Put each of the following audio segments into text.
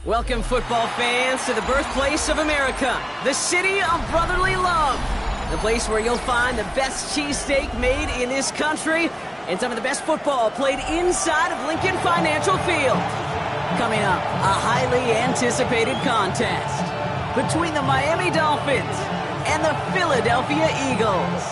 Welcome, football fans, to the birthplace of America, the city of brotherly love. The place where you'll find the best cheesesteak made in this country and some of the best football played inside of Lincoln Financial Field. Coming up, a highly anticipated contest between the Miami Dolphins and the Philadelphia Eagles.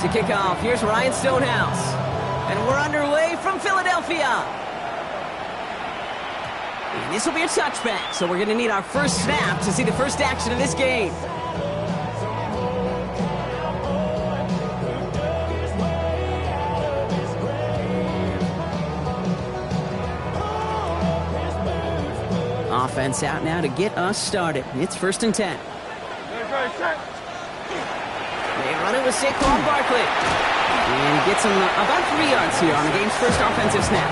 To kick off, here's Ryan Stonehouse. And we're underway from Philadelphia. And this will be a touchback, so we're going to need our first snap to see the first action of this game. Offense out now to get us started. It's 1st and 10. They run it with Saquon Barkley. And he gets him about 3 yards here on the game's first offensive snap.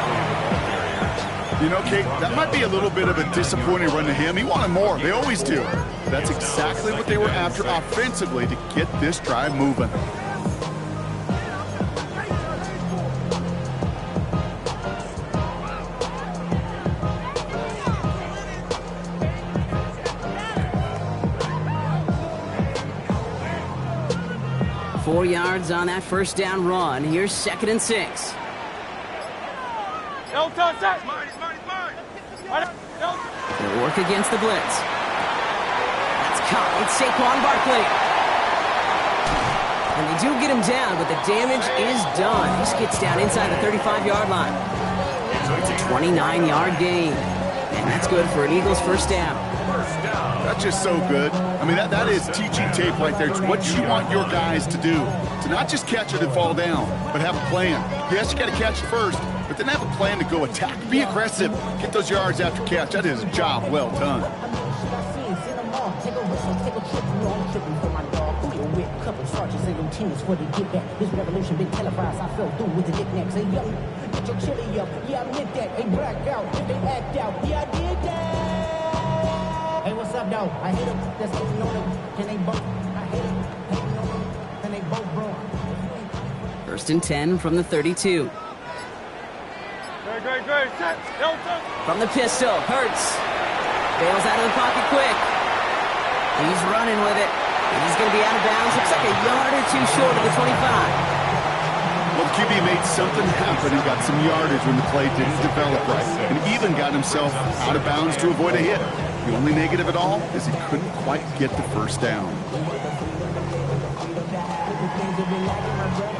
You know, Kate, that might be a little bit of a disappointing run to him. He wanted more. They always do. That's exactly what they were after offensively to get this drive moving. Four yards on that first down run. Here's 2nd and 6. They'll work against the blitz. That's caught. It's Saquon Barkley. And they do get him down, but the damage is done. He skids down inside the 35-yard line. It's a 29-yard gain. And that's good for an Eagles first down. That's just so good. I mean, that is teaching tape right there. It's what you want your guys to do. To not just catch it and fall down, but have a plan. Yes, you got to catch it first, but then have a plan to go attack. Be aggressive. Get those yards after catch. That is a job well done. Hey, what's up, though? I hit him. That's getting on him. Can they both? I hit him. Hating on him. Can they both, bro? 1st and 10 from the 32. From the pistol, Hurts. Bails out of the pocket quick. He's running with it. And he's going to be out of bounds. Looks like a yard or two short of the 25. Well, the QB made something happen and got some yardage when the play didn't develop right. And even got himself out of bounds to avoid a hit. The only negative at all is he couldn't quite get the first down.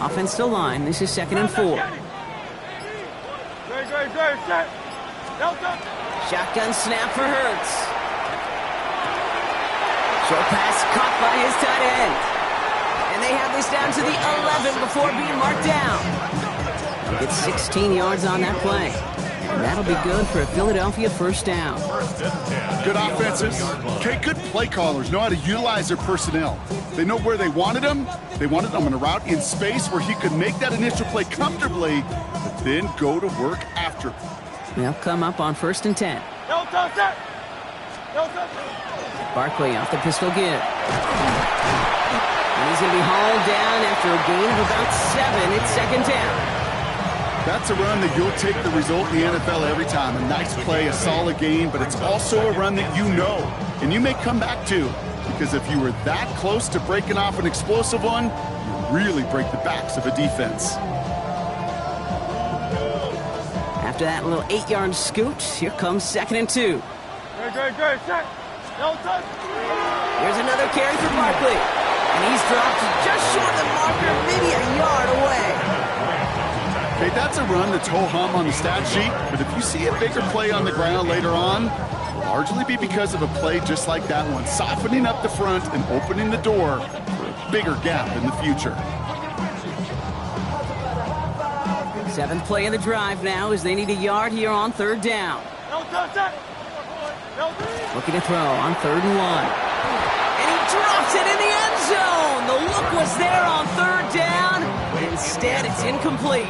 Offense to line. This is 2nd and 4. Shotgun snap for Hurts. Short pass caught by his tight end. And they have this down to the 11 before being marked down. He gets 16 yards on that play. And that'll be good for a Philadelphia first down. Good offenses. Okay, good play callers know how to utilize their personnel. They know where they wanted him. They wanted him on a route in space where he could make that initial play comfortably, but then go to work after. They'll come up on 1st and 10. Barkley off the pistol give. And he's going to be hauled down after a gain of about 7. It's 2nd down. That's a run that you'll take the result in the NFL every time. A nice play, a solid game, but it's also a run that you know, and you may come back to, because if you were that close to breaking off an explosive one, you really break the backs of a defense. After that little 8-yard scoot, here comes 2nd and 2. Here's another carry for Barkley. And he's dropped just short of the marker, maybe a yard away. Okay, that's a run that's ho-hum on the stat sheet, but if you see a bigger play on the ground later on, it'll largely be because of a play just like that one, softening up the front and opening the door for a bigger gap in the future. 7th play of the drive now as they need a yard here on 3rd down. Looking to throw on 3rd and 1. And he drops it in the end zone. The look was there on 3rd down, but instead it's incomplete.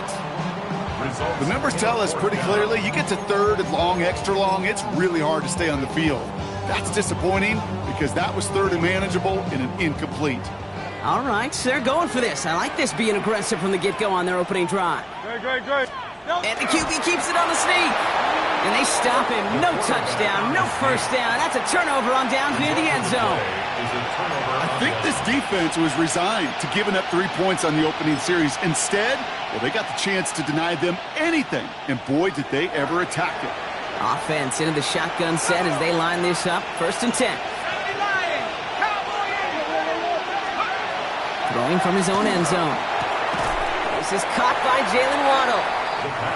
The numbers tell us pretty clearly, you get to third and long, extra long, it's really hard to stay on the field. That's disappointing because that was third and manageable in an incomplete. All right, so they're going for this. I like this being aggressive from the get-go on their opening drive. Great. And the QB keeps it on the sneak. And they stop him. No touchdown, no first down. That's a turnover on down near the end zone. I think this defense was resigned to giving up 3 points on the opening series. Instead, well, they got the chance to deny them anything. And boy, did they ever attack it. Offense into the shotgun set as they line this up. 1st and 10. Throwing from his own end zone. This is caught by Jalen Waddle.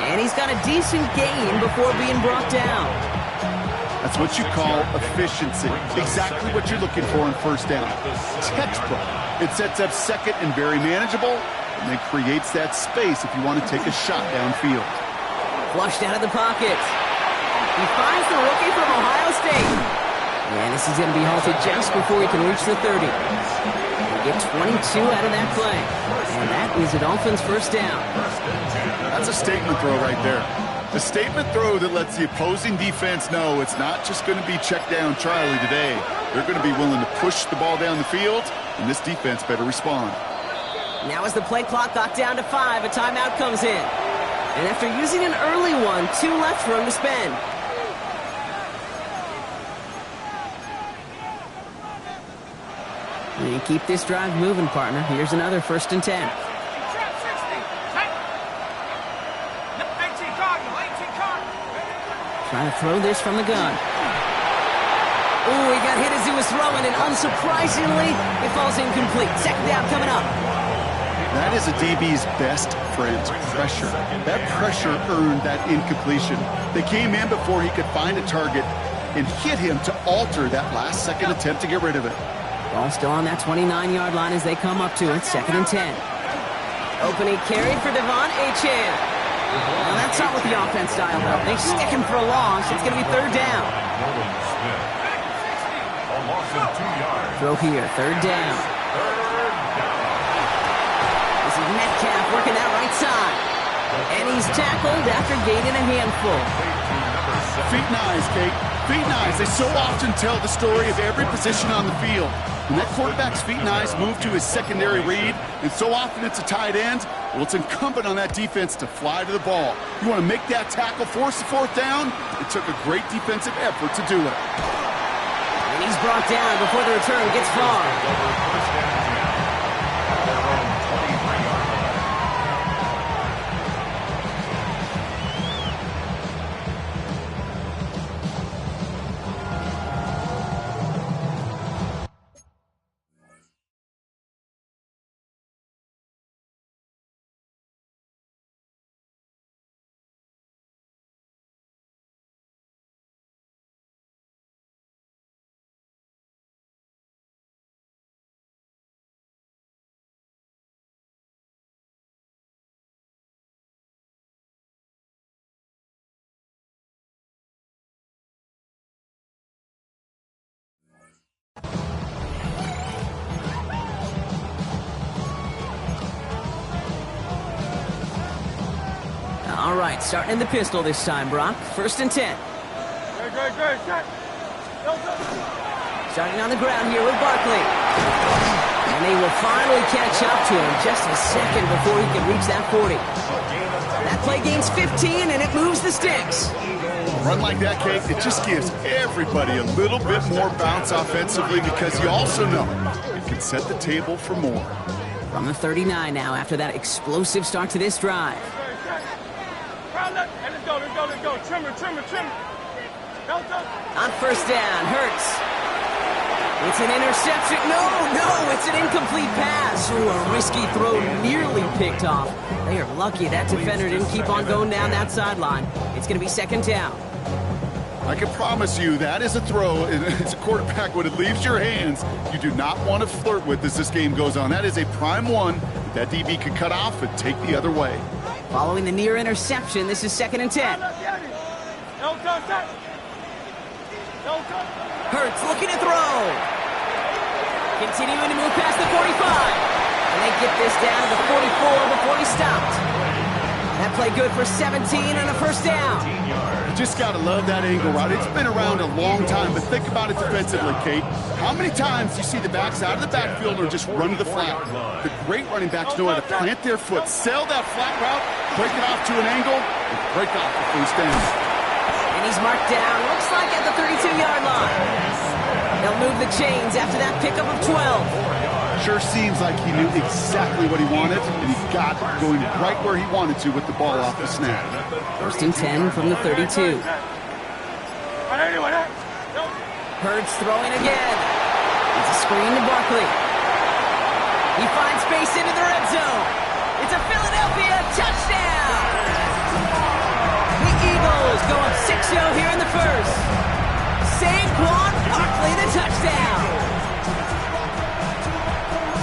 And he's got a decent gain before being brought down. That's what you call efficiency. Exactly what you're looking for on first down. Textbook. It sets up second and very manageable, and then creates that space if you want to take a shot downfield. Flushed out of the pocket. He finds the rookie from Ohio State. And this is going to be halted just before he can reach the 30. They get 22 out of that play. And that is a Dolphins first down. That's a statement throw right there. A statement throw that lets the opposing defense know it's not just going to be check down Charlie today. They're going to be willing to push the ball down the field, and this defense better respond. Now as the play clock got down to 5, a timeout comes in. And after using an early one, 2 left for him to spend. And you keep this drive moving, partner. Here's another 1st and 10. Trying to throw this from the gun. Oh, he got hit as he was throwing, and unsurprisingly, it falls incomplete. 2nd down coming up. That is a DB's best friend, pressure. That pressure earned that incompletion. They came in before he could find a target and hit him to alter that last-second attempt to get rid of it. Ball still on that 29-yard line as they come up to it. 2nd and 10. Opening carry for Devon Achane. Well, that's not what the offense dialed up. They stick him for a loss. It's going to be 3rd down. Throw here, 3rd down. This is Metcalf working that right side. And he's tackled after gaining a handful. Feet and eyes, Kate. Feet and eyes. They so often tell the story of every position on the field. When that quarterback's feet and eyes move to his secondary read, and so often it's a tight end, well, it's incumbent on that defense to fly to the ball. You want to make that tackle, force the 4th down? It took a great defensive effort to do it. And he's brought down before the return gets far. All right, starting in the pistol this time, Brock. 1st and 10. Great. Starting on the ground here with Barkley. And they will finally catch up to him just a second before he can reach that 40. That play gains 15, and it moves the sticks. Run like that, Kate, it just gives everybody a little bit more bounce offensively because you also know it can set the table for more. From the 39 now after that explosive start to this drive. Let's go. Trimmer. On 1st down, Hurts. It's an interception. No, it's an incomplete pass. Ooh, a risky throw nearly picked off. They are lucky that defender didn't keep on going down that sideline. It's going to be 2nd down. I can promise you that is a throw as a quarterback when it leaves your hands. You do not want to flirt with as this game goes on. That is a prime one that DB could cut off and take the other way. Following the near interception, this is 2nd and 10. Hurts looking to throw. Continuing to move past the 45. And they get this down to the 44 before he stopped. That play good for 17 and a first down. You just got to love that angle route. It's been around a long time, but think about it defensively, Kate. How many times do you see the backs out of the backfield or just run to the flat? The great running backs know how to plant their foot, sail that flat route, break it off to an angle, and break off the first down. And he's marked down, looks like at the 32-yard line. They'll move the chains after that pickup of 12. Sure seems like he knew exactly what he wanted, and he got it going right where he wanted to with the ball off the snap. First and 10 from the 32. Hurts throwing again. It's a screen to Barkley. He finds space into the red zone. It's a Philadelphia touchdown! The Eagles go up 6-0 here in the first. Saquon Barkley, the touchdown!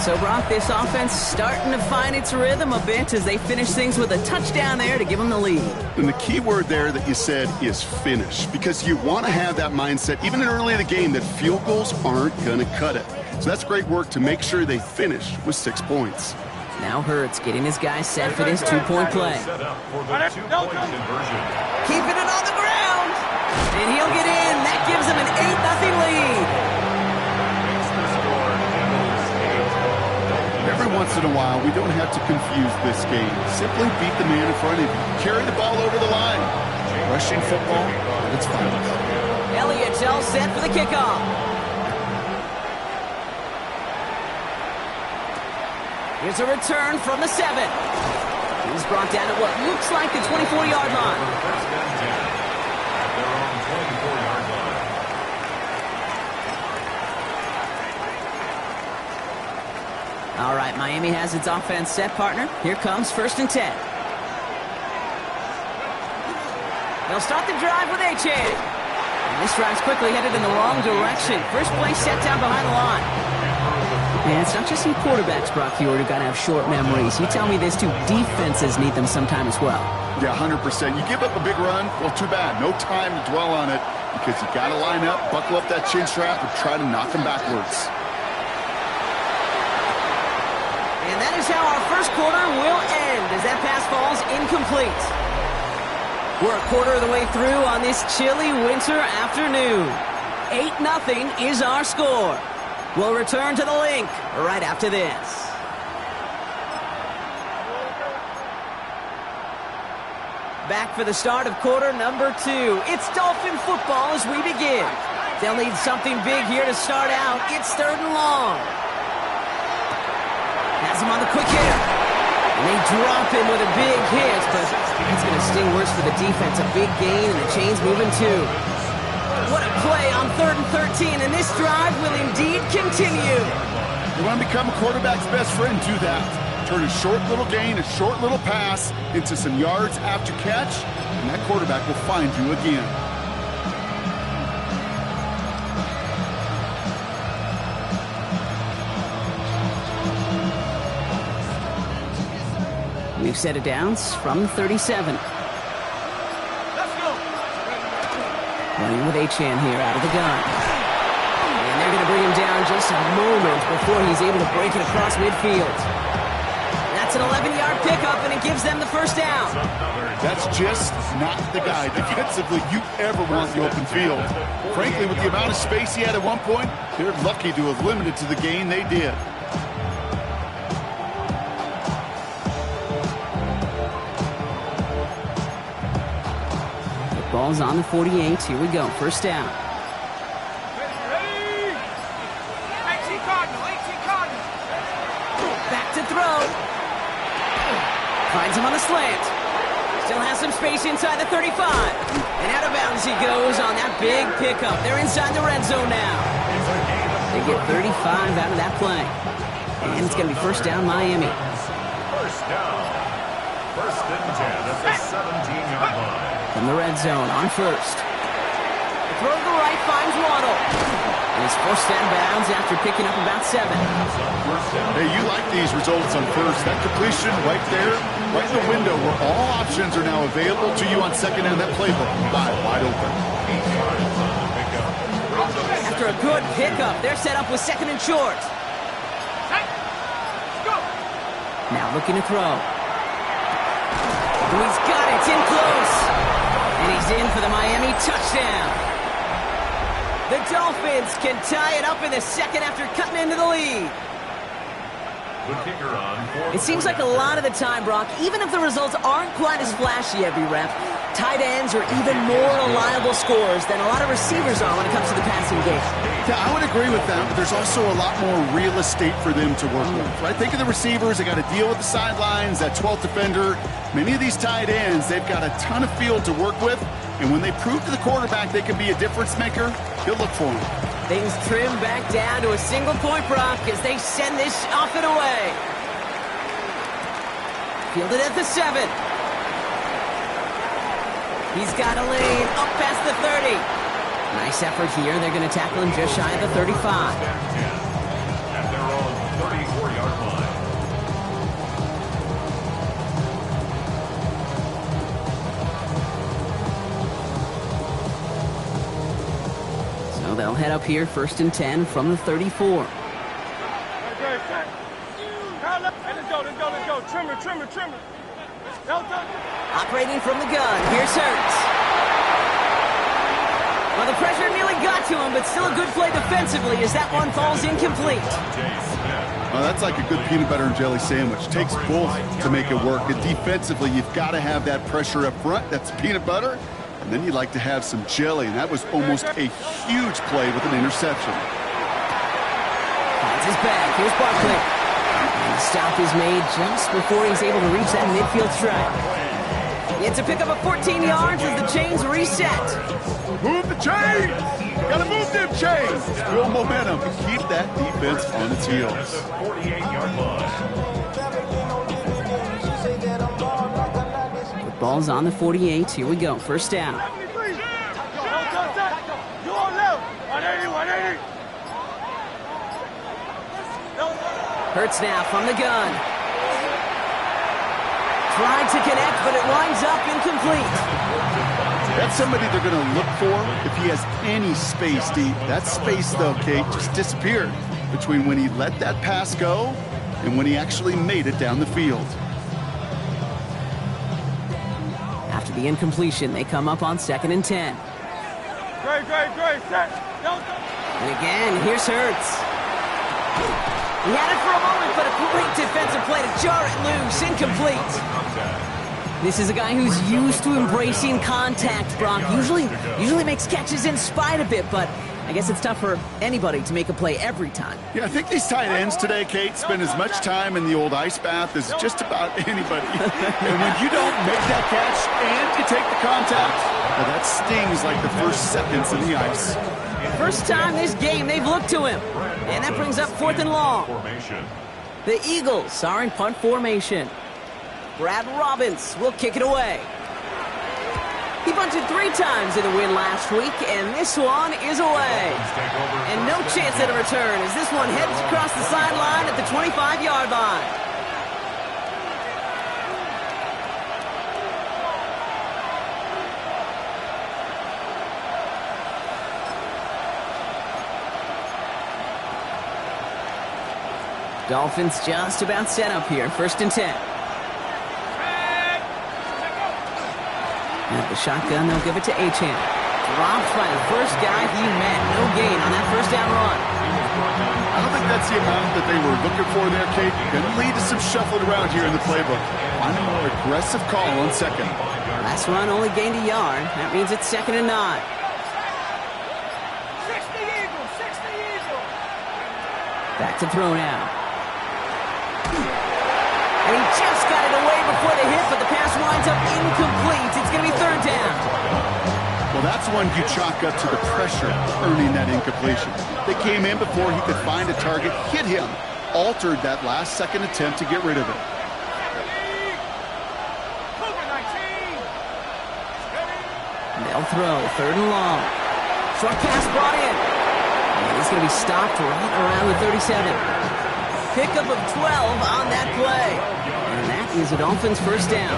So, Brock, this offense starting to find its rhythm a bit as they finish things with a touchdown there to give them the lead. And the key word there that you said is finish, because you want to have that mindset, even in early in the game, that field goals aren't going to cut it. So that's great work to make sure they finish with 6 points. Now Hurts getting his guys set for this two-point play. Keeping it on the ground. And he'll get in. That gives him an 8-0 lead. Every once in a while, we don't have to confuse this game. Simply beat the man in front of you. Carry the ball over the line. Rushing football, it's fun. Elliott's all set for the kickoff. Here's a return from the 7. He's brought down at what looks like the 24-yard line. All right, Miami has its offense set, partner. Here comes first and 10. They'll start the drive with Achane. And this drive's quickly headed in the wrong direction. First play set down behind the line. And it's not just some quarterbacks, Brock Huard, who got to have short memories. You tell me this too, defenses need them sometime as well. Yeah, 100%. You give up a big run, well, too bad. No time to dwell on it because you got to line up, buckle up that chin strap, and try to knock them backwards. And that is how our first quarter will end as that pass falls incomplete. We're a quarter of the way through on this chilly winter afternoon. 8-0 is our score. We'll return to the link right after this. Back for the start of quarter number 2. It's Dolphin football as we begin. They'll need something big here to start out. It's 3rd and long. Has him on the quick hitter. And they drop him with a big hit, but it's going to sting worse for the defense. A big gain, and the chain's moving too. What a play on 3rd and 13, and this drive will indeed continue. You want to become a quarterback's best friend, do that. Turn a short little gain, a short little pass into some yards after catch, and that quarterback will find you again. We've set it down from 37. Running with Achane here out of the gun. And they're going to bring him down just a moment before he's able to break it across midfield. That's an 11-yard pickup, and it gives them the first down. That's just not the guy defensively you ever want the open field. Frankly, with the amount of space he had at one point, they're lucky to have limited to the gain they did. Ball's on the 48. Here we go. First down. Back to throw. Finds him on the slant. Still has some space inside the 35. And out of bounds he goes on that big pickup. They're inside the red zone now. They get 35 out of that play. And it's going to be first down Miami. First down. First and 10 at the 17-yard line. From the red zone on first. The throw to the right finds Waddle. And he's forced out of bounds after picking up about 7. Hey, you like these results on first. That completion right there, right in the window where all options are now available to you on second down. That playbook wide open. After a good pickup, they're set up with second and short. Now looking to throw. He's got it. It's in close. And he's in for the Miami touchdown. The Dolphins can tie it up in the second after cutting into the lead. The kicker on fourth. It seems like a lot of the time, Brock, even if the results aren't quite as flashy every rep, tight ends are even more reliable scorers than a lot of receivers are when it comes to the passing game. Yeah, I would agree with that, but there's also a lot more real estate for them to work with, right? Think of the receivers. They got to deal with the sidelines, that 12th defender. Many of these tight ends, they've got a ton of field to work with, and when they prove to the quarterback they can be a difference maker, he'll look for them. Things trim back down to a single point, Brock, as they send this off and away. Fielded at the 7. He's got a lane up past the 30. Nice effort here. They're going to tackle him just shy of the 35. At their own 34-yard line. So they'll head up here, 1st and 10 from the 34. Great, set. Let's go. Trimmer. Operating from the gun. Here's Hurts. Well, the pressure nearly got to him, but still a good play defensively as that one falls incomplete. Well, that's like a good peanut butter and jelly sandwich. Takes both to make it work. And defensively, you've got to have that pressure up front. That's peanut butter. And then you'd like to have some jelly. And that was almost a huge play with an interception. Finds his back. Here's Barkley. And the stop is made just before he's able to reach that midfield strike. It's a pickup of 14 yards as the chains reset. Move the chains! Gotta move them chains! Build momentum and keep that defense on its heels. 48-yard line. The ball's on the 48. Here we go. First down. You on left. 180. Hurts now from the gun. Tried to connect, but it winds up incomplete. That's somebody they're going to look for if he has any space deep. That space, though, Kate, just disappeared between when he let that pass go and when he actually made it down the field. After the incompletion, they come up on 2nd and 10. Great, set. And again, here's Hurts. He had it for a moment, but a great defensive play to jar it loose. Incomplete. This is a guy who's used to embracing contact, Brock. Usually makes catches in spite of it, but I guess it's tough for anybody to make a play every time. Yeah, I think these tight ends today, Kate, spend as much time in the old ice bath as just about anybody. And when you don't make that catch and you take the contact, well, that stings like the first seconds in the ice. First time this game they've looked to him. And that brings up 4th and long. The Eagles are in punt formation. Brad Robbins will kick it away. He punted 3 times in the win last week, and this one is away. And no chance at a return as this one heads across the sideline at the 25-yard line. Dolphins just about set up here. 1st and 10. At the shotgun, they'll give it to Achane. Dropped by the first guy he met. No gain on that first down run. I don't think that's the amount that they were looking for there, Kate. Going to lead to some shuffling around here in the playbook. Find a more aggressive call on 2nd. Last run only gained a yard. That means it's 2nd and 9. 60 Eagle. Back to throw now. And he just got it away before the hit, but the pass winds up incomplete. It's going to be 3rd down. Well, that's one you chalk up to the pressure earning that incompletion. They came in before he could find a target, hit him, altered that last-second attempt to get rid of it. They'll throw, 3rd and long. Short pass brought in. And he's going to be stopped right around the 37. Pickup of 12 on that play. And that is a Dolphins first down.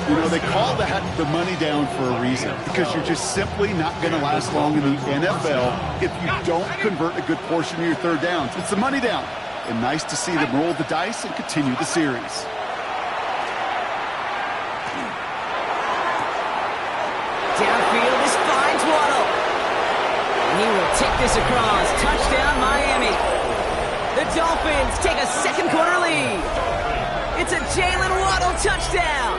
You know, they call that the money down for a reason, because you're just simply not going to last long in the NFL if you don't convert a good portion of your 3rd downs. It's the money down. And nice to see them roll the dice and continue the series. Take this across. Touchdown, Miami. The Dolphins take a second quarter lead. It's a Jalen Waddle touchdown.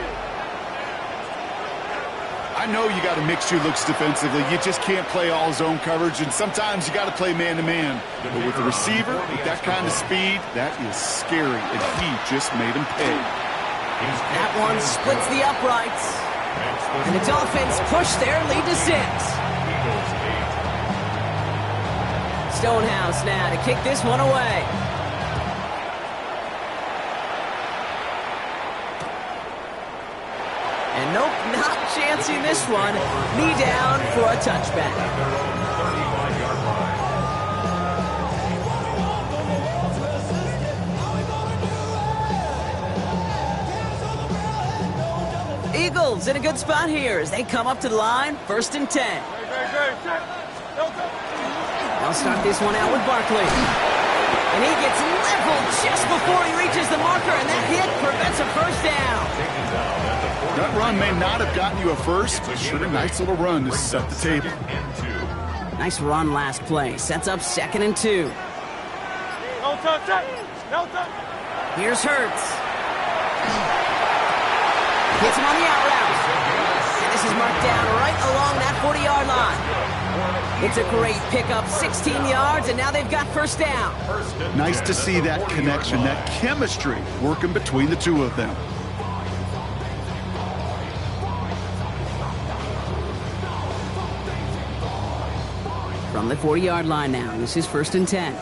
I know you got to mix your looks defensively. You just can't play all zone coverage, and sometimes you got to play man-to-man. But with the receiver, with that kind of speed, that is scary, and he just made him pay. That one splits the uprights. And the Dolphins push their lead to 6. Stonehouse now to kick this one away. And nope, not chancing this one. Knee down for a touchback. Eagles in a good spot here as they come up to the line, 1st and 10. They'll start this one out with Barkley. And he gets leveled just before he reaches the marker, and that hit prevents a first down. That run may not have gotten you a first, but sure a nice little run to set the table. Nice run last play. Sets up 2nd and 2. No touch. Here's Hurts. Gets him on the out route. And this is marked down right along that 40-yard line. It's a great pickup, 16 yards, and now they've got first down. Nice to see that connection, that chemistry working between the two of them. From the 40-yard line now, this is 1st and 10.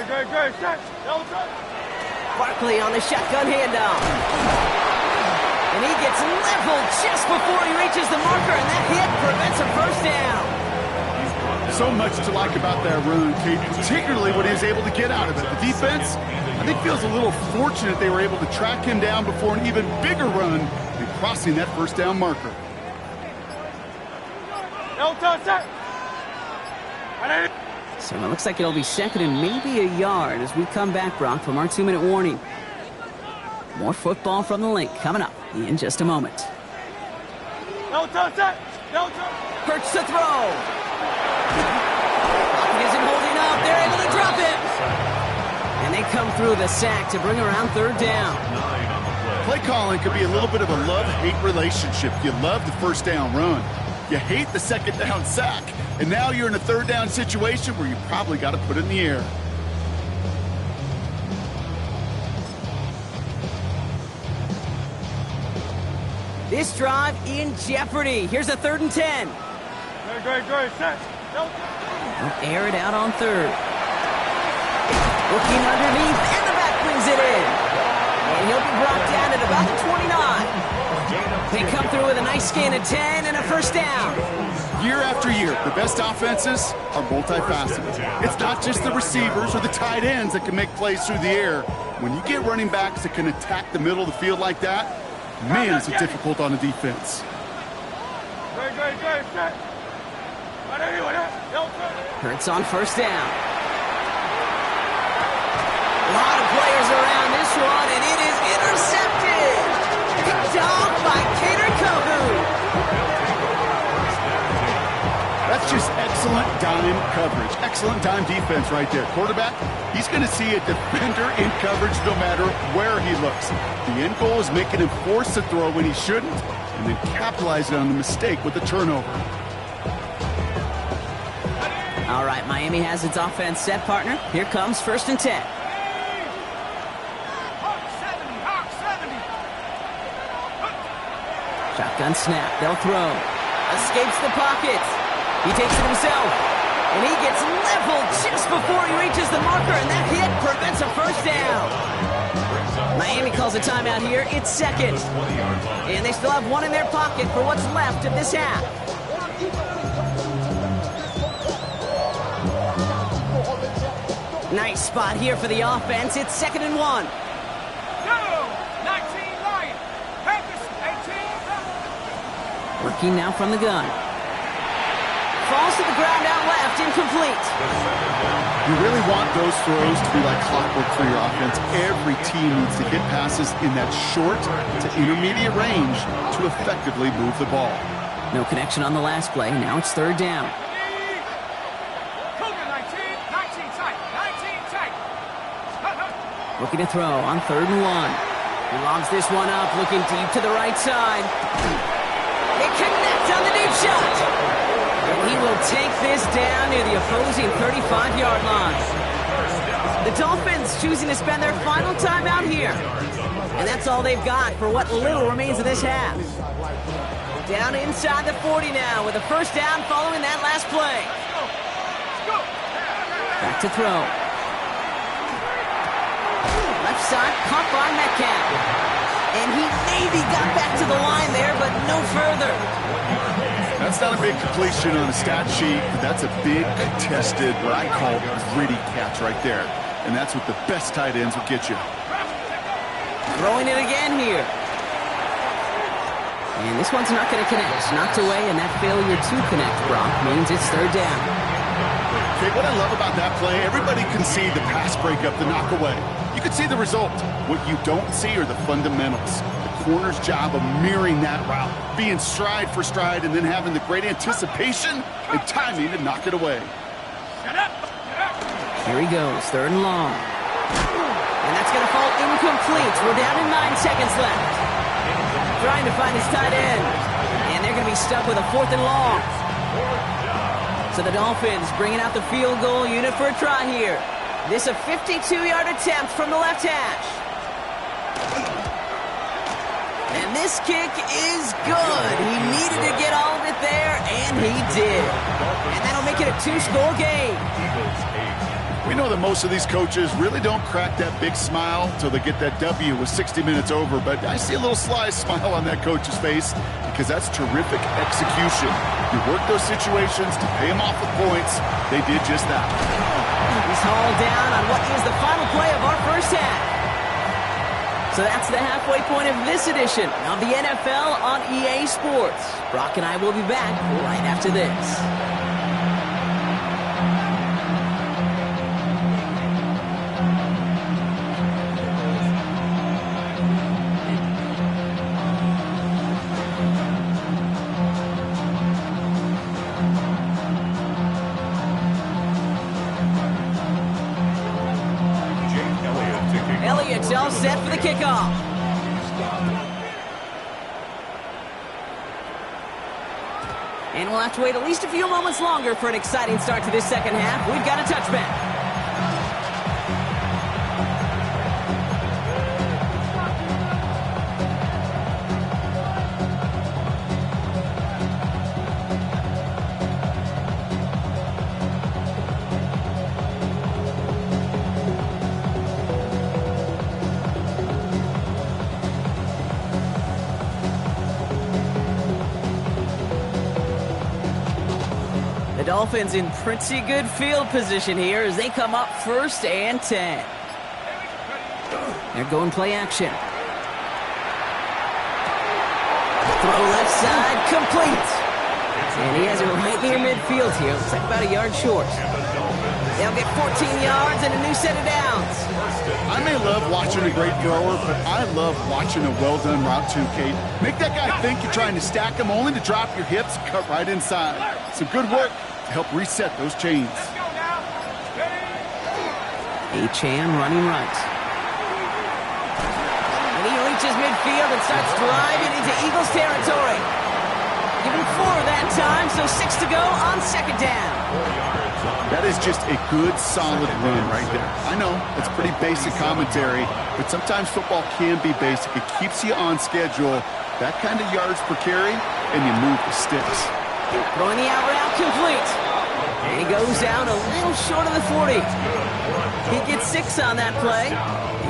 Great. Set. No touch. Barkley on the shotgun handoff. And he gets leveled just before he reaches the marker, and that hit prevents a first down. So much to like about that run, Kate, particularly what he was able to get out of it. The defense, I think, feels a little fortunate they were able to track him down before an even bigger run and crossing that first down marker. No touch. So it looks like it'll be 2nd and maybe a yard as we come back, Brock, from our 2-minute warning. More football from the link coming up in just a moment. No touch. Hurts to throw. He isn't holding up. They're able to drop it. And they come through the sack to bring around 3rd down. Play calling could be a little bit of a love-hate relationship. You love the first down run. You hate the 2nd down sack. And now you're in a 3rd down situation where you probably got to put it in the air. This drive in jeopardy. Here's a 3rd and 10. Great. Set. No touch. They'll air it out on 3rd. Looking underneath, and the back brings it in. And he'll be brought down at about the 29. They come through with a nice gain of 10 and a first down. Year after year, the best offenses are multifaceted. It's not just the receivers or the tight ends that can make plays through the air. When you get running backs that can attack the middle of the field like that, man, is it difficult on the defense. Great. Set. No touch. Hurts on first down. A lot of players around this one, and it is intercepted. Picked off by Kader Kohu. That's just excellent dime coverage. Excellent dime defense right there. Quarterback, he's going to see a defender in coverage no matter where he looks. The end goal is making him force a throw when he shouldn't, and then capitalizing on the mistake with the turnover. All right, Miami has its offense set, partner. Here comes 1st and 10. Shotgun snap. They'll throw. Escapes the pocket. He takes it himself. And he gets leveled just before he reaches the marker, and that hit prevents a first down. Miami calls a timeout here. It's 2nd. And they still have one in their pocket for what's left of this half. Nice spot here for the offense. It's 2nd and 1. 19 Lions. Panthers 18. Working now from the gun. Falls to the ground out left, incomplete. You really want those throws to be like clockwork for your offense. Every team needs to hit passes in that short to intermediate range to effectively move the ball. No connection on the last play. Now it's 3rd down. Looking to throw on 3rd and 1. He lobs this one up, looking deep to the right side. It connects on the deep shot. And he will take this down near the opposing 35-yard line. The Dolphins choosing to spend their final time out here. And that's all they've got for what little remains of this half. Down inside the 40 now with a first down following that last play. Back to throw. Left side, caught by Metcalf. And he maybe got back to the line there, but no further. That's not a big completion on a stat sheet, but that's a big contested, what I call gritty catch right there. And that's what the best tight ends will get you. Throwing it again here. And this one's not going to connect. Knocked away, and that failure to connect, Brock, means it's 3rd down. Okay, what I love about that play, everybody can see the pass breakup, the knock away. You can see the result. What you don't see are the fundamentals. The corner's job of mirroring that route, being stride for stride, and then having the great anticipation and timing to knock it away. Here he goes, 3rd and long. And that's going to fall incomplete. We're down to 9 seconds left. Trying to find his tight end. And they're going to be stuck with a 4th and long. So the Dolphins bringing out the field goal unit for a try here. This a 52-yard attempt from the left hash. And this kick is good. He needed to get all of it there, and he did. And that'll make it a 2-score game. We know that most of these coaches really don't crack that big smile until they get that W with 60 minutes over, but I see a little sly smile on that coach's face because that's terrific execution. You work those situations to pay them off with points. They did just that. He's hauled down on what is the final play of our first half. So that's the halfway point of this edition of the NFL on EA Sports. Brock and I will be back right after this. Elliott's all set for the kickoff. And we'll have to wait at least a few moments longer for an exciting start to this second half. We've got a touchback. Dolphins in pretty good field position here as they come up 1st and 10. They're going play action. Throw left side, complete. And he has it right near midfield here. Looks like about a yard short. They'll get 14 yards and a new set of downs. I may love watching a great thrower, but I love watching a well-done route too, Kate. Make that guy think you're trying to stack him, only to drop your hips and cut right inside. Some good work to help reset those chains. Achane running right. And he reaches midfield and starts driving into Eagles territory. Give him 4 that time, so 6 to go on 2nd down. That is just a good, solid run right there. I know, it's pretty basic commentary, but sometimes football can be basic. It keeps you on schedule. That kind of yards per carry, and you move the sticks. Throwing the out route complete. And he goes out a little short of the 40. He gets 6 on that play.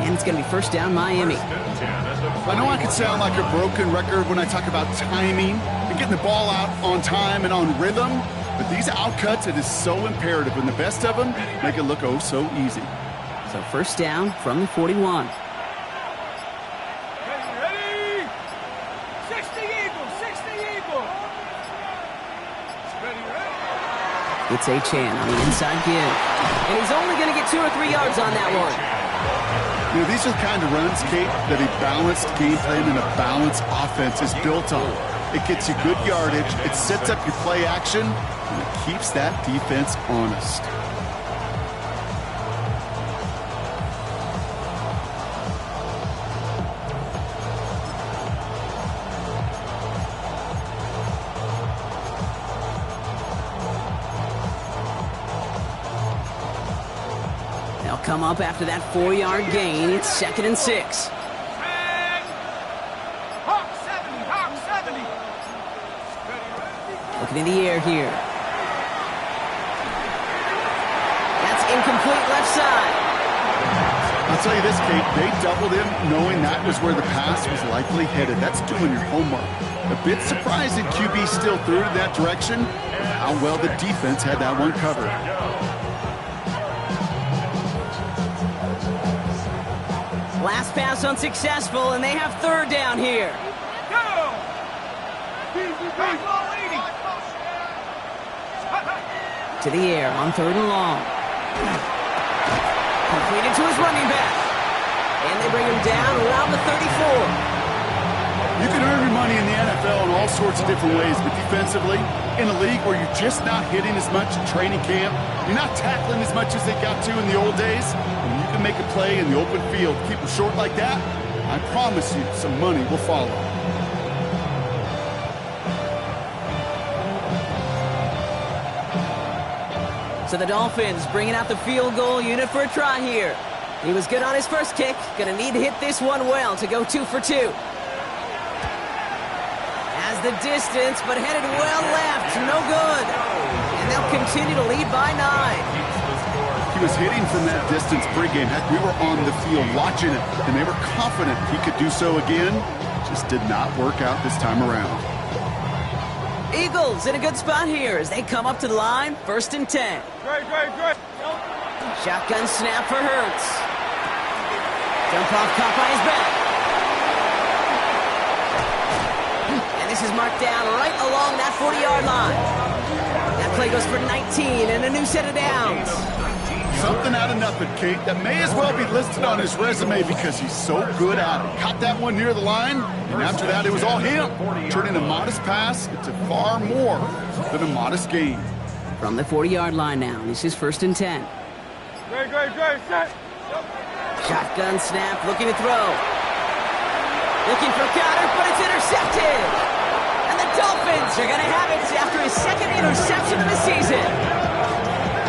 And it's going to be 1st down Miami. I know I can sound like a broken record when I talk about timing and getting the ball out on time and on rhythm, but these outcuts, it is so imperative, and the best of them make it look oh so easy. So 1st down from the 41. Ready? 60 Eagles, 60 Eagles. It's Achane on the inside give. And he's only going to get 2 or 3 yards on that one. You know, these are the kind of runs, Kate, that a balanced game plan and a balanced offense is built on. It gets you good yardage, it sets up your play action, and it keeps that defense honest. come up after that 4-yard gain. It's 2nd and 6. Hawk 70, Hawk 70. Looking in the air here. That's incomplete left side. I'll tell you this, Kate, they doubled him knowing that was where the pass was likely headed. That's doing your homework. A bit surprising QB still threw it in that direction, but how well the defense had that one covered. Last pass unsuccessful, and they have 3rd down here. Go! Baseball 80. To the air on 3rd and long. Completed to his running back. And they bring him down around the 34. You can earn your money in the NFL in all sorts of different ways, but defensively, in a league where you're just not hitting as much in training camp, you're not tackling as much as they got to in the old days, and you can make a play in the open field, keep them short like that, I promise you some money will follow. So the Dolphins bringing out the field goal unit for a try here. He was good on his first kick. Going to need to hit this one well to go 2 for 2. Has the distance, but headed well left. No good. And they'll continue to lead by 9. He was hitting from that distance pregame. Heck, we were on the field watching it, and they were confident he could do so again. Just did not work out this time around. Eagles in a good spot here as they come up to the line. 1st and 10. Great. Shotgun snap for Hurts. Jump off caught by his back. And this is marked down right along that 40-yard line. That play goes for 19 and a new set of downs. Something out of nothing, Kate. That may as well be listed on his resume because he's so good at it. Caught that one near the line, and after that it was all him. Turning a modest pass into far more than a modest gain. From the 40-yard line now, this is 1st and 10. Great. Set. Shotgun snap, looking to throw. Looking for Goddard, but it's intercepted. And the Dolphins are going to have it after his 2nd interception of the season.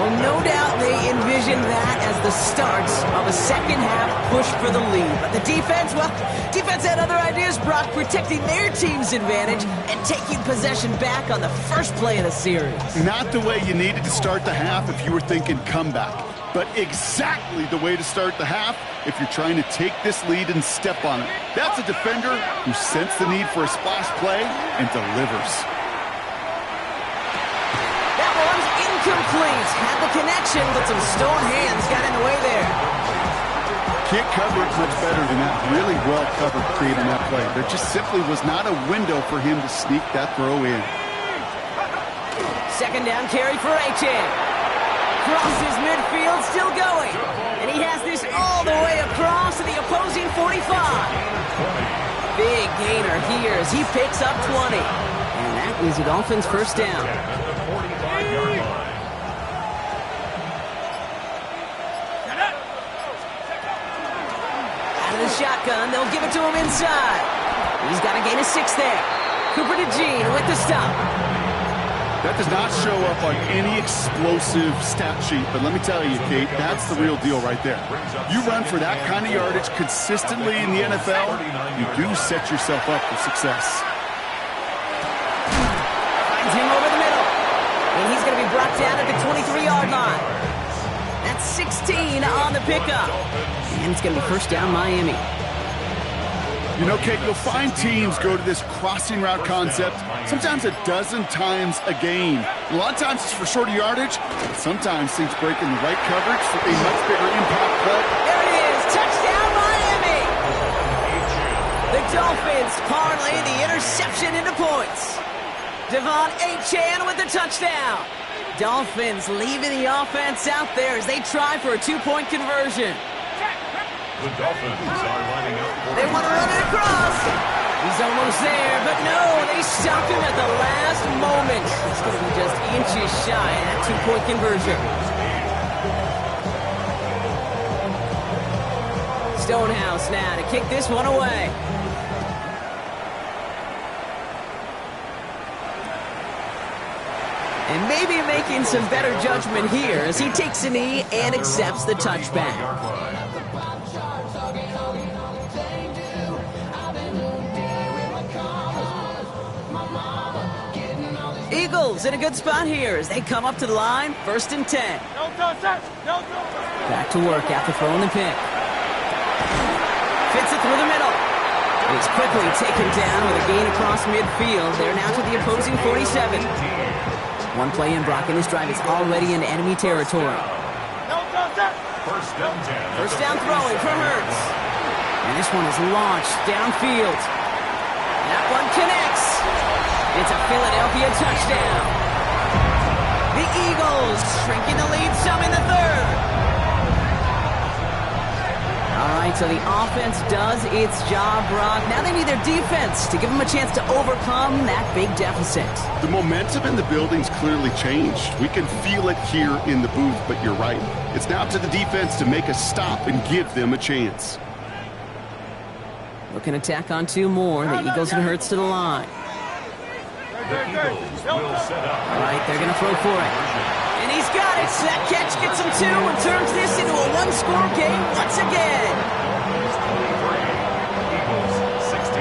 Well, no doubt they envisioned that as the start of a second-half push for the lead. But the defense, well, defense had other ideas, Brock, protecting their team's advantage and taking possession back on the first play of the series. Not the way you needed to start the half if you were thinking comeback, but exactly the way to start the half if you're trying to take this lead and step on it. That's a defender who sensed the need for a splash play and delivers. Incomplete. Had the connection, but some stone hands got in the way there. Can't cover it much better than that. Really well covered creating that play. There just simply was not a window for him to sneak that throw in. 2nd down carry for Achane. Crosses midfield, still going. And he has this all the way across to the opposing 45. Big gainer here as he picks up 20. And that is the Dolphins' 1st down. The shotgun, they'll give it to him inside. He's got a gain of 6 there. Cooper DeJean with the stop. That does not show up on any explosive stat sheet, but let me tell you, Kate, that's the real deal right there. You run for that kind of yardage consistently in the NFL, you do set yourself up for success. Finds him over the middle. And he's going to be brought down at the 23-yard line. That's 16 on the pickup. And it's going to be 1st down Miami. You know, Kate, you'll find teams go to this crossing route concept sometimes a dozen times a game. A lot of times it's for shorter yardage, but sometimes things break in the right coverage for a much bigger impact play. There it is. Touchdown Miami. The Dolphins parlay the interception into points. Devon Achane with the touchdown. Dolphins leaving the offense out there as they try for a 2-point conversion. The Dolphins are lining up. They want to run it across. He's almost there, but no, they stopped him at the last moment. It's going to be just inches shy of that 2-point conversion. Stonehouse now to kick this one away. And maybe making some better judgment here as he takes a knee and accepts the touchback. Eagles in a good spot here as they come up to the line, 1st and 10. Back to work after throwing the pick. Fits it through the middle. It's quickly taken down with a gain across midfield. They're now to the opposing 47. One play in, Brock, and this drive is already in enemy territory. First down throwing for Hurts. And this one is launched downfield. That one connects. It's a Philadelphia touchdown. The Eagles shrinking the lead some in the 3rd. All right, so the offense does its job, Brock. Now they need their defense to give them a chance to overcome that big deficit. The momentum in the building's clearly changed. We can feel it here in the booth, but you're right. It's now up to the defense to make a stop and give them a chance. Looking to tack on 2 more. The Eagles and Hurts to the line. The Eagles will set up. All right, they're going to throw for it. And he's got it. That catch gets him 2 and turns this into a 1-score game once again. Eagles 16.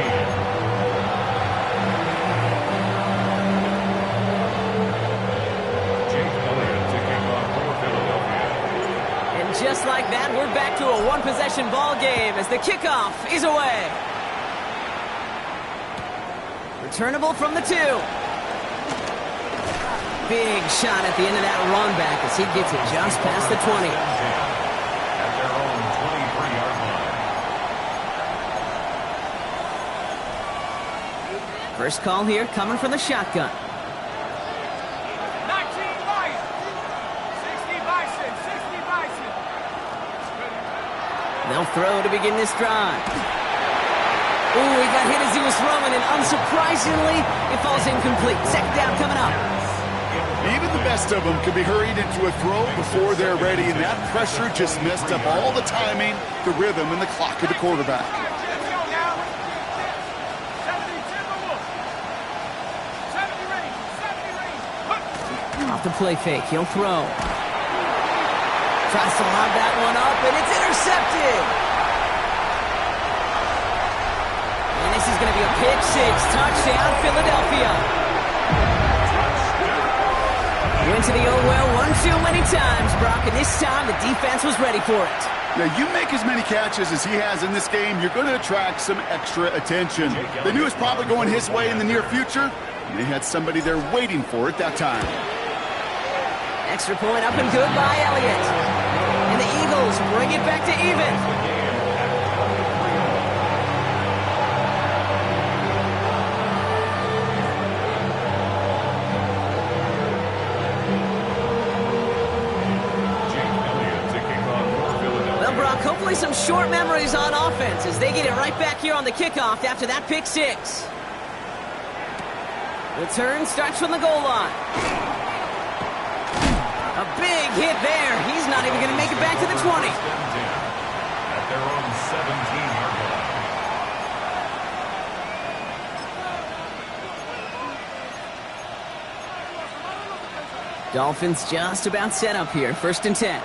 Jake Elliott taking off for Philadelphia. And just like that, we're back to a 1-possession ball game as the kickoff is away. Returnable from the 2. Big shot at the end of that run back as he gets it just past the 20. At their own 23-yard line. First call here coming from the shotgun. 19 Bison. 60 Bison. 60 Bison. They'll throw to begin this drive. Ooh, he got hit as he was throwing, and unsurprisingly, it falls incomplete. 2nd down coming up. Even the best of them could be hurried into a throw before they're ready, and that pressure just messed up all the timing, the rhythm, and the clock of the quarterback. Off the play fake, he'll throw. Tries to lob that one up, and it's intercepted. And this is going to be a pick 6. Touchdown, Philadelphia. Went to the old well one too many times, Brock, and this time the defense was ready for it. Now, you make as many catches as he has in this game, you're going to attract some extra attention. They knew it was probably going his way in the near future, and they had somebody there waiting for it that time. Extra point up and good by Elliott. And the Eagles bring it back to even. Well, Brock, hopefully some short memories on offense as they get it right back here on the kickoff after that pick 6. Return starts from the goal line. A big hit there. He's not even going to make it back to the 20. At their own 17-yard line. Dolphins just about set up here. 1st and 10.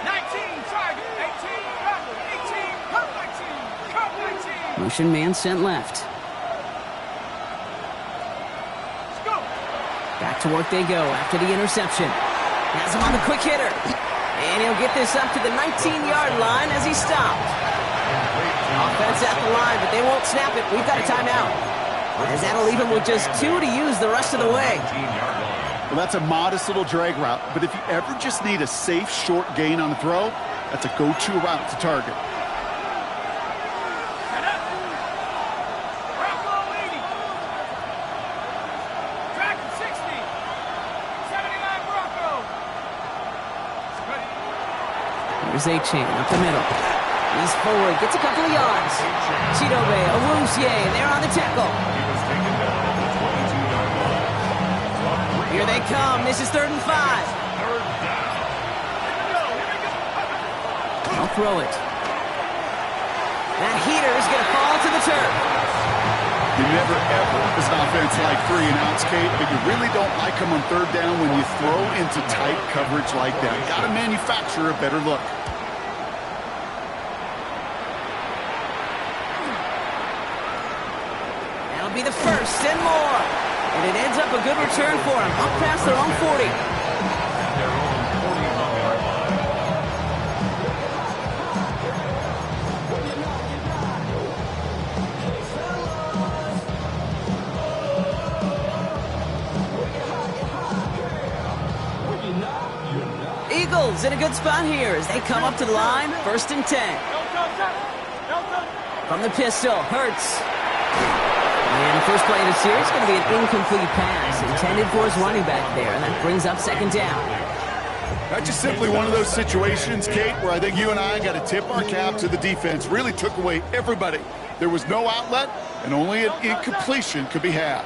19, target, 18, cover, 18, cover 19. Motion man sent left. Back to work they go after the interception. Has him on the quick hitter. And he'll get this up to the 19-yard line as he stopped. Offense at the line, but they won't snap it. We've got a timeout. As that'll leave him with just 2 to use the rest of the way. Well, that's a modest little drag route, but if you ever just need a safe, short gain on the throw, that's a go-to route to target. Here's A-Chain up the middle. He's forward, gets a couple of yards. Chidobe, Awuzie, they're on the tackle. Here they come. This is 3rd and 5. I'll throw it. That heater is going to fall to the turf. You never, ever, as an offense, like 3 and outs, Kate, but you really don't like them on third down when you throw into tight coverage like that. Got to manufacture a better look. That'll be the first and more. And it ends up a good return for them, up past their own 40. Their own 41-yard line. Eagles in a good spot here as they come up to the line, 1st and 10. From the pistol, Hurts. And the first play of the series is going to be an incomplete pass intended for his running back there, and that brings up 2nd down. That's just simply one of those situations, Kate, where I think you and I got to tip our cap to the defense. Really took away everybody. There was no outlet, and only an incompletion could be had.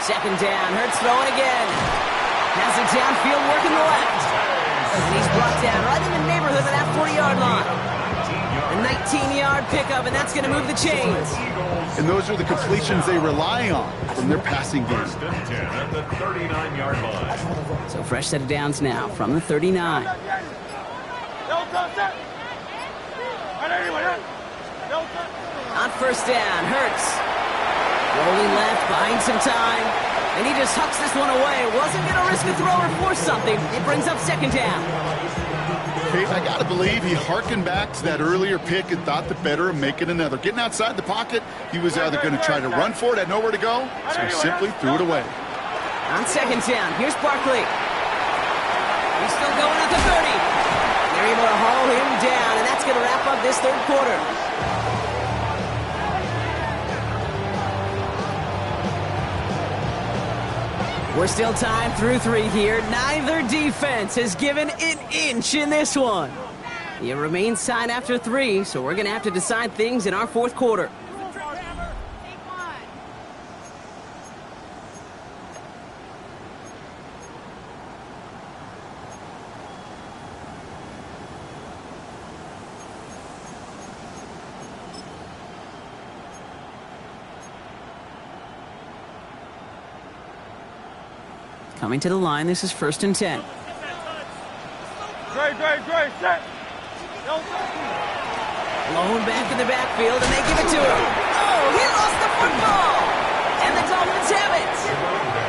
2nd down, Hurts throwing again. Has it downfield, working the left. And he's brought down right in the neighborhood of that 40-yard line. A 19-yard pickup, and that's going to move the chains. And those are the completions they rely on from their passing game. 1st and 10 at the 39-yard line. So fresh set of downs now from the 39. On 1st down, Hurts. Rolling left, buying some time. And he just hucks this one away. Wasn't going to risk a throw or force something. It brings up 2nd down. Kate, I got to believe he hearkened back to that earlier pick and thought the better of making another. Getting outside the pocket, he was either going to try to run for it, had nowhere to go, so he simply threw it away. On 2nd down, here's Barkley. He's still going at the 30. They're able to haul him down, and that's going to wrap up this 3rd quarter. We're still tied through 3 here. Neither defense has given an inch in this one. It remains tied after 3, so we're going to have to decide things in our 4th quarter. Coming to the line, this is 1st and 10. Great, set. Blown back in the backfield, and they give it to him. Oh, he lost the football! And the Dolphins have it!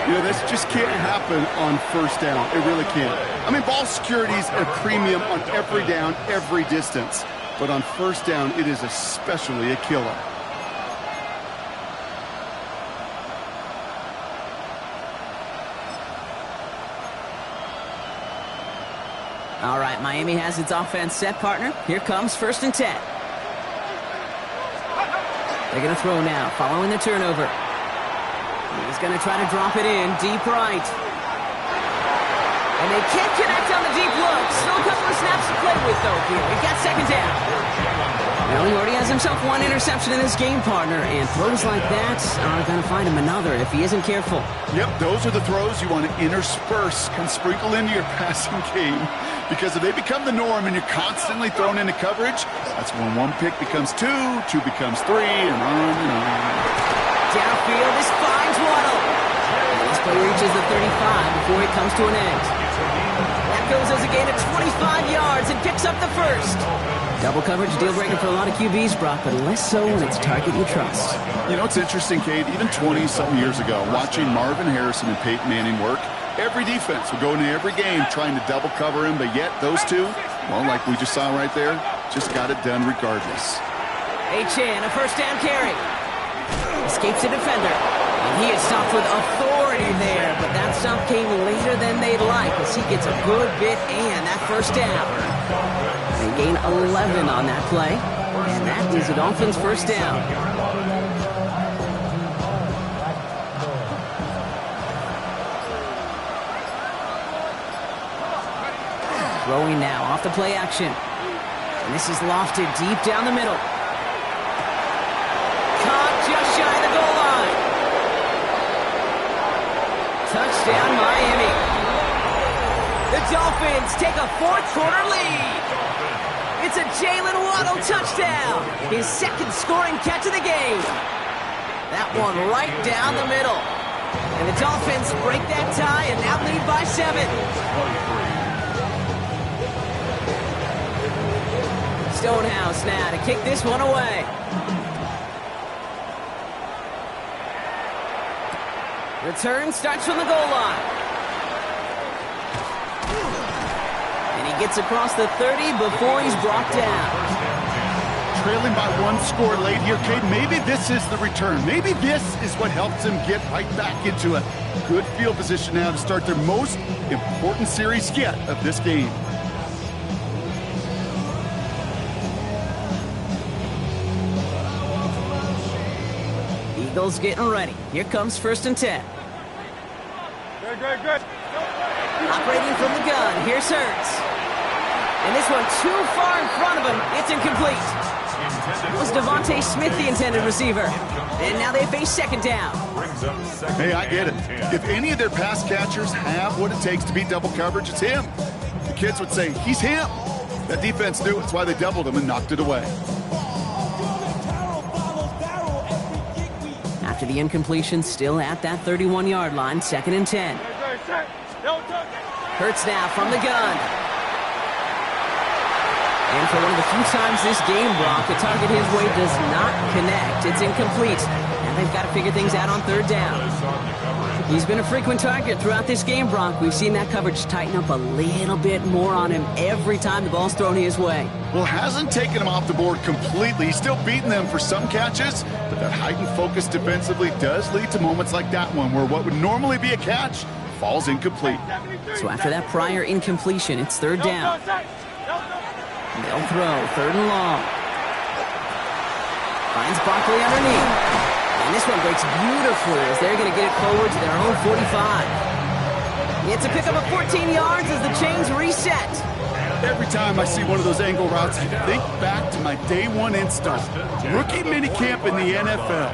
You know, this just can't happen on 1st down. It really can't. I mean, ball security is a premium on every down, every distance. But on 1st down, it is especially a killer. All right, Miami has its offense set, partner. Here comes 1st and 10. They're going to throw now, following the turnover. He's going to try to drop it in, deep right. And they can't connect on the deep look. Still a couple of snaps to play with, though, here. We've got 2nd down. Well, he already has himself 1 interception in this game, partner, and throws like that are going to find him another if he isn't careful. Yep, those are the throws you want to intersperse and sprinkle into your passing game. Because if they become the norm and you're constantly thrown into coverage, that's when 1 pick becomes 2, 2 becomes 3, and on and on. Downfield, this finds Waddle. And this play reaches the 35 before it comes to an end. That goes as a gain of 25 yards and picks up the 1st. Double coverage deal breaker for a lot of QBs, Brock, but less so when it's a target you trust. You know, it's interesting, Kate, even 20-something years ago, watching Marvin Harrison and Peyton Manning work, every defense would go into every game trying to double cover him, but yet those two, well, like we just saw right there, just got it done regardless. Achane, a 1st down carry. Escapes the defender. And he is stopped with authority there, but that stop came later than they'd like as he gets a good bit and that 1st down. They gain 11 on that play, and that is the Dolphins' 1st down. Throwing now off the play action. And this is lofted deep down the middle. Caught just shy of the goal line. Touchdown, Miami. The Dolphins take a 4th quarter lead. It's a Jalen Waddle touchdown. His 2nd scoring catch of the game. That one right down the middle. And the Dolphins break that tie and now lead by 7. Stonehouse now to kick this one away. Return starts from the goal line. And he gets across the 30 before he's brought down. Trailing by 1 score late here, Cade. Maybe this is the return. Maybe this is what helps them get right back into a good field position now to start their most important series yet of this game. Eagles getting ready. Here comes 1st and 10. Good. Operating from the gun. Here's Hurts. And this one too far in front of him. It's incomplete. It was Devontae Smith, the intended receiver. And now they face 2nd down. Hey, I get it. If any of their pass catchers have what it takes to beat double coverage, it's him. The kids would say, he's him. That defense knew it's why they doubled him and knocked it away. After the incompletion, still at that 31-yard line, 2nd and 10. Hurts now from the gun. And for one of the few times this game, Brock, the target his way does not connect. It's incomplete. Now they've got to figure things out on 3rd down. He's been a frequent target throughout this game, Brock. We've seen that coverage tighten up a little bit more on him every time the ball's thrown his way. Well, hasn't taken him off the board completely. He's still beating them for some catches, but that heightened focus defensively does lead to moments like that one where what would normally be a catch falls incomplete. So after that prior incompletion, it's 3rd down. They'll throw 3rd and long. Finds Barkley underneath. And this one breaks beautifully as they're going to get it forward to their own 45. It's a pickup of 14 yards as the chains reset. Every time I see one of those angle routes, I think back to my day 1 instinct. Rookie minicamp in the NFL.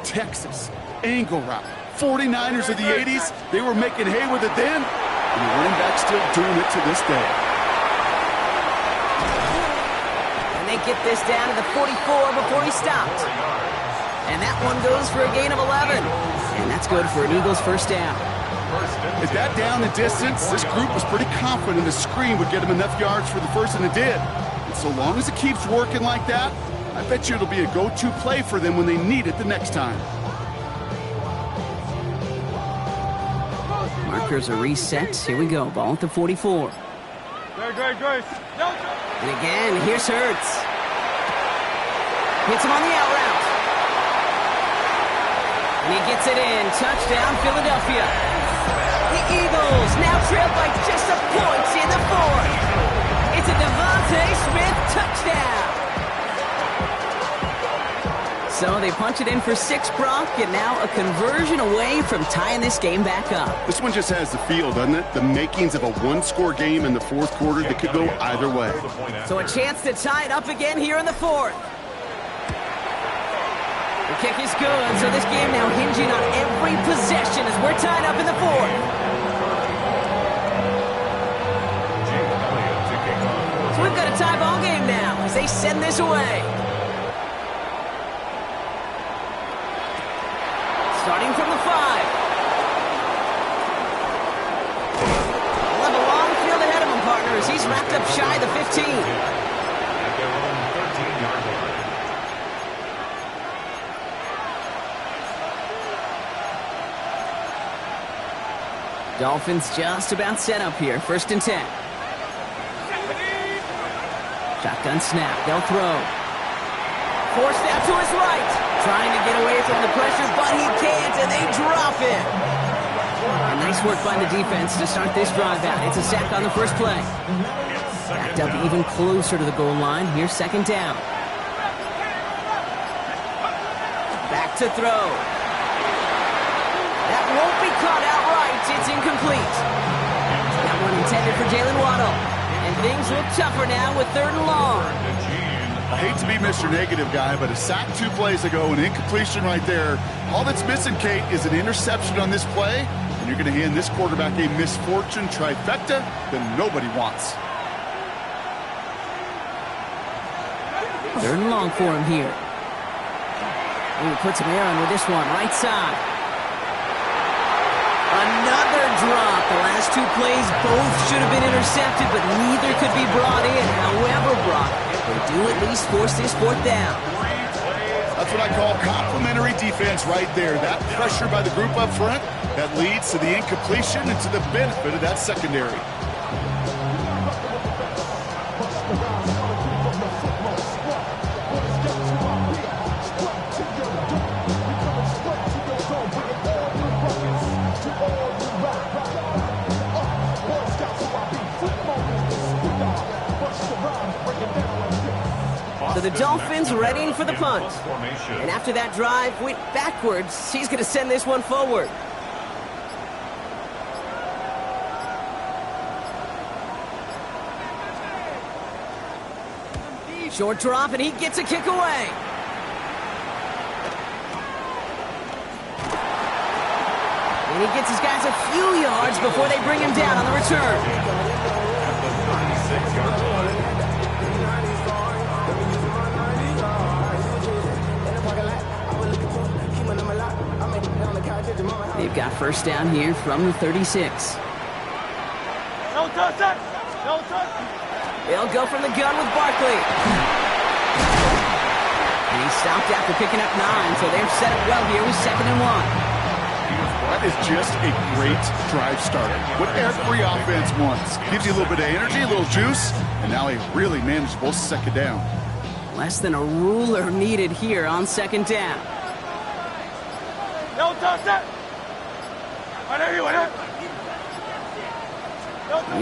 Texas, angle route. 49ers of the 80s, they were making hay with it then, and the running back's still doing it to this day. They get this down to the 44 before he stopped. And that one goes for a gain of 11. And that's good for an Eagles 1st down. At that down the distance, this group was pretty confident the screen would get them enough yards for the first, and it did. And so long as it keeps working like that, I bet you it'll be a go-to play for them when they need it the next time. Markers are reset. Here we go. Ball at the 44. Good. And again, here's Hurts. Hits him on the out route. And he gets it in. Touchdown, Philadelphia. The Eagles now trail by just a point in the 4th. It's a Devontae Smith touchdown. So they punch it in for 6, Brock, and now a conversion away from tying this game back up. This one just has the feel, doesn't it? The makings of a 1-score game in the 4th quarter that could go either way. So a chance to tie it up again here in the 4th. The kick is good, so this game now hinging on every possession as we're tied up in the 4th. So we've got a tie ball game now as they send this away. Starting from the 5. They'll have a long field ahead of him, partners. He's wrapped up shy of the 15. At their own 13-yard line. Dolphins just about set up here. 1st and 10. Shotgun snap. They'll throw. Forced out to his right. Trying to get away from the pressure, but he can't, and they drop it. And nice work by the defense to start this drive out. It's a sack on the first play. Backed up even closer to the goal line. Here's 2nd down. Back to throw. That won't be caught outright. It's incomplete. That one intended for Jalen Waddle. And things look tougher now with 3rd and long. I hate to be Mr. Negative guy, but a sack 2 plays ago, an incompletion right there. All that's missing, Kate, is an interception on this play, and you're going to hand this quarterback a misfortune trifecta that nobody wants. 3rd and long for him here. He puts him in with this one, right side. Another drop. The last two plays both should have been intercepted, but neither could be brought in. However, Brock, they do at least force this fourth down. That's what I call complimentary defense right there. That pressure by the group up front, that leads to the incompletion and to the benefit of that secondary. So the Dolphins readying for the punt. And after that drive went backwards, he's going to send this one forward. Short drop, and he gets a kick away. And he gets his guys a few yards before they bring him down on the return. They've got first down here from the 36. No touch. No touch. They'll go from the gun with Barkley. And he stopped after picking up 9, so they've set it well here with 2nd and 1. That is just a great drive starter. What every offense wants. Gives you a little bit of energy, a little juice, and now a really manageable 2nd down. Less than a ruler needed here on 2nd down. No touch.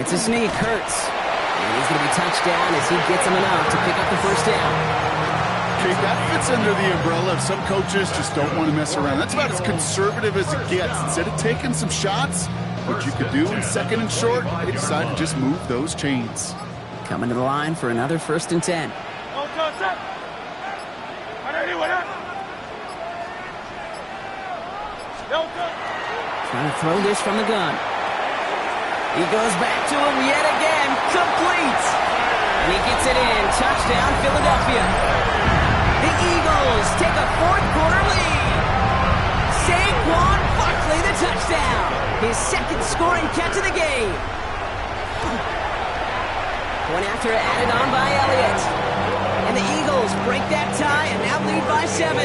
It's a sneak, Hurts. And he's going to be touchdown as he gets him enough to pick up the first down. Okay, that fits under the umbrella of some coaches just don't want to mess around. That's about as conservative as it gets. Instead of taking some shots, what you could do in 2nd and short, they decide to just move those chains. Coming to the line for another 1st and 10. No touch. Trying to throw this from the gun. He goes back to him yet again. Complete. And he gets it in. Touchdown, Philadelphia. The Eagles take a 4th-quarter lead. Saquon Barkley, the touchdown. His 2nd scoring catch of the game. One after added on by Elliott. And the Eagles break that tie and now lead by 7.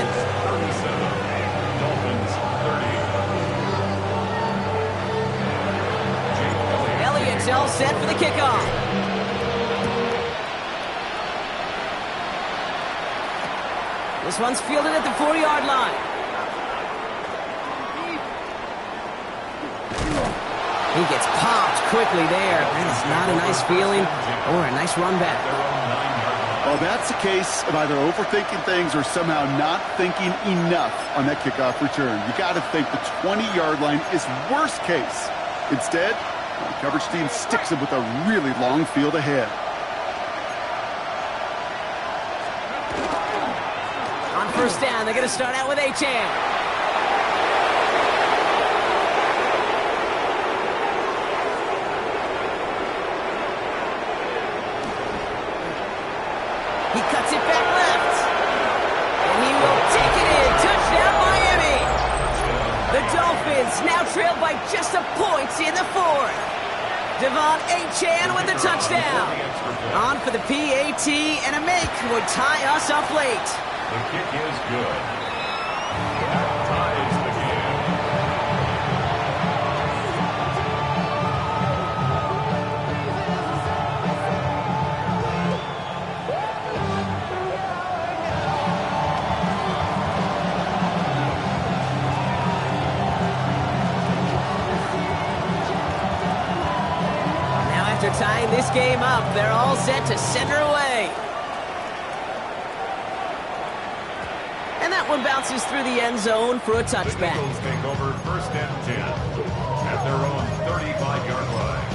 Elliott's all set for the kickoff. This one's fielded at the 4-yard line. He gets popped quickly there. That is not a nice feeling or a nice run back. Well, that's a case of either overthinking things or somehow not thinking enough on that kickoff return. You got to think the 20-yard line is worst case. Instead, the coverage team sticks him with a really long field ahead. On first down, they're going to start out with Achane. He cuts it back left. And he will take it in. Touchdown, Miami. The Dolphins now trail by just a point in the 4th. Devon Achane with the touchdown. On for the PAT, and a make would tie us up late. The kick is good. That ties the game. Now after tying this game up, they're all set to center away. And that one bounces through the end zone for a touchback. The Eagles take over 1st and 10 at their own 35-yard line.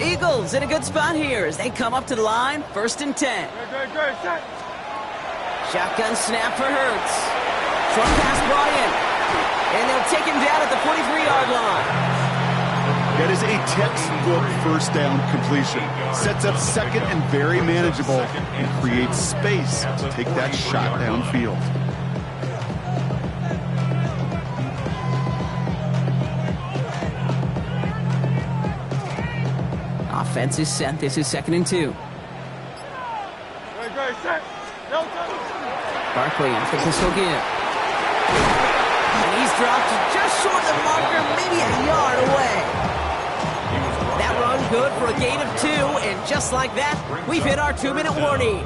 Eagles in a good spot here as they come up to the line, 1st and 10. Shotgun snap for Hurts. Short pass brought in. And they'll take him down at the 43-yard line. That is a textbook first down completion. Sets up second and very manageable and creates space to take that shot downfield. Offense is set. This is 2nd and 2. Barkley off the pistol give. And he's dropped just short of the marker, maybe a yard away. That run good for a gain of 2, and just like that, we've hit our 2-minute warning.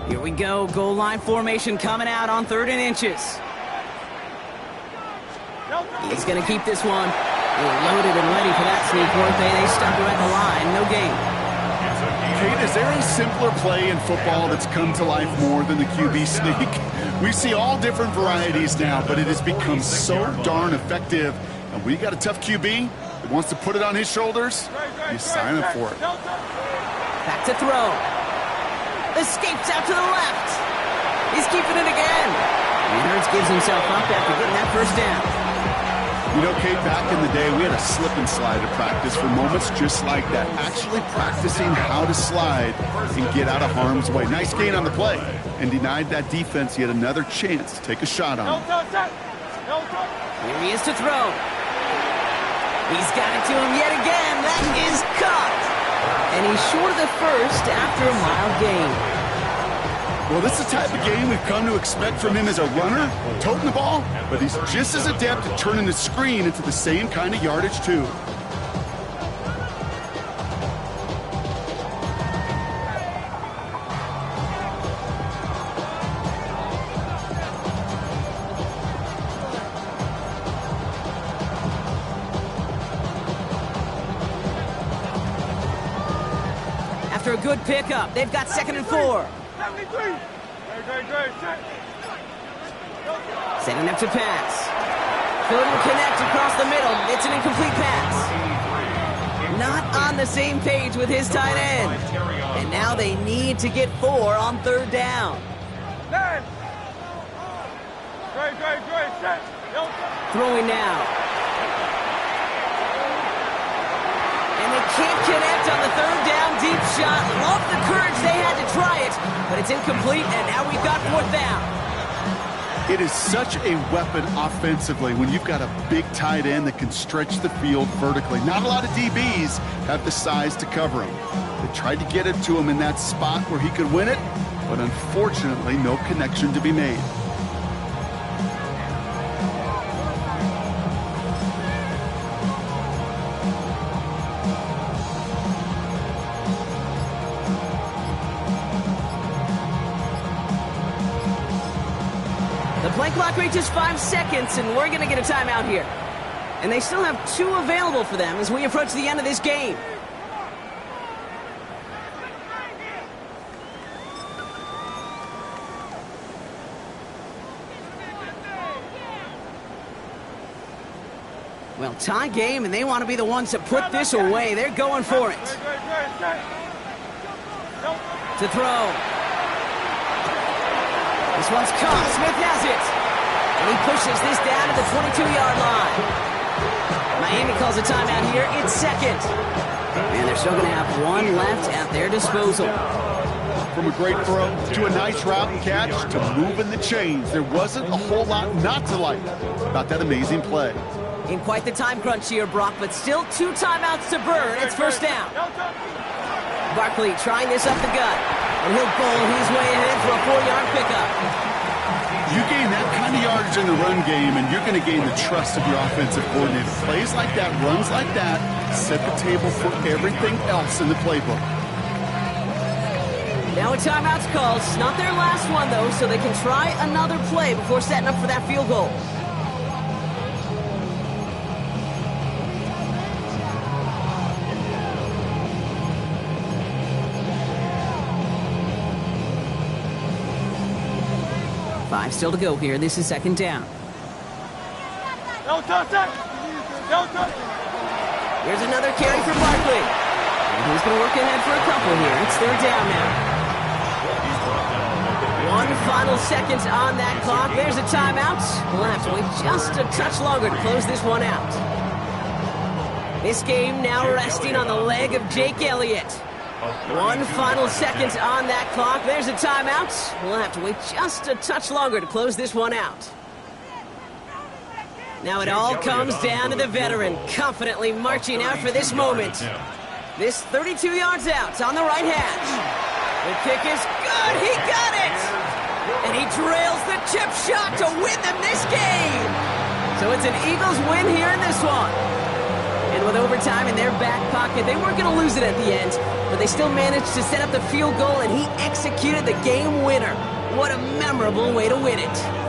Here we go, goal line formation coming out on 3rd and inches. He's going to keep this one. They're loaded and ready for that sneak work. They stuck her at the line, no gain. Kate, is there a simpler play in football that's come to life more than the QB sneak? We see all different varieties now, but it has become so darn effective. And we got a tough QB that wants to put it on his shoulders. You sign up for it. Back to throw. Escapes out to the left. He's keeping it again. And Hurts gives himself up after getting that first down. You know, Kate, back in the day, we had a slip and slide at practice for moments just like that. Actually practicing how to slide and get out of harm's way. Nice gain on the play and denied that defense yet another chance to take a shot on him. Here he is to throw. He's got it to him yet again. That is caught. And he's short of the first after a mild gain. Well, this is the type of game we've come to expect from him as a runner, toting the ball, but he's just as adept at turning the screen into the same kind of yardage, too. After a good pickup, they've got 2nd and 4. Setting up to pass. Couldn't connect across the middle. It's an incomplete pass. Not on the same page with his tight end. And now they need to get 4 on 3rd down. Throwing now. And they can't connect on the 3rd down deep shot. Love the courage they had to try it, but it's incomplete, and now we've got 4th down. It is such a weapon offensively when you've got a big tight end that can stretch the field vertically. Not a lot of DBs have the size to cover him. They tried to get it to him in that spot where he could win it, but unfortunately, no connection to be made. Play clock reaches 5 seconds, and we're going to get a timeout here. And they still have 2 available for them as we approach the end of this game. Well, tie game, and they want to be the ones to put this away. They're going for it. To throw. This one's caught. Smith has it. And he pushes this down to the 22-yard line. Miami calls a timeout here. It's 2nd. And they're still going to have 1 left at their disposal. From a great throw to a nice route and catch to moving the chains, there wasn't a whole lot not to like about that amazing play. In quite the time crunch here, Brock, but still 2 timeouts to burn. It's 1st down. Barkley trying this up the gut. And he'll bowl his way ahead for a 4-yard pickup. You gain that kind of yardage in the run game, and you're going to gain the trust of your offensive coordinator. Plays like that, runs like that, set the table for everything else in the playbook. Now a timeout's called. It's not their last one, though, so they can try another play before setting up for that field goal. Five still to go here. This is 2nd down. Here's another carry for Barkley. He's going to work ahead for a couple here. It's third down now. 1 final second on that clock. There's a timeout. We'll have to wait just a touch longer to close this one out. This game now resting on the leg of Jake Elliott. 1 final second on that clock. There's a timeout. We'll have to wait just a touch longer to close this one out. Now it all comes down to the veteran, confidently marching out for this moment. This 32 yards out on the right hash. The kick is good. He got it. And he drills the chip shot to win them this game. So it's an Eagles win here in this one. And with overtime in their back pocket, they weren't going to lose it at the end, but they still managed to set up the field goal, and he executed the game winner. What a memorable way to win it.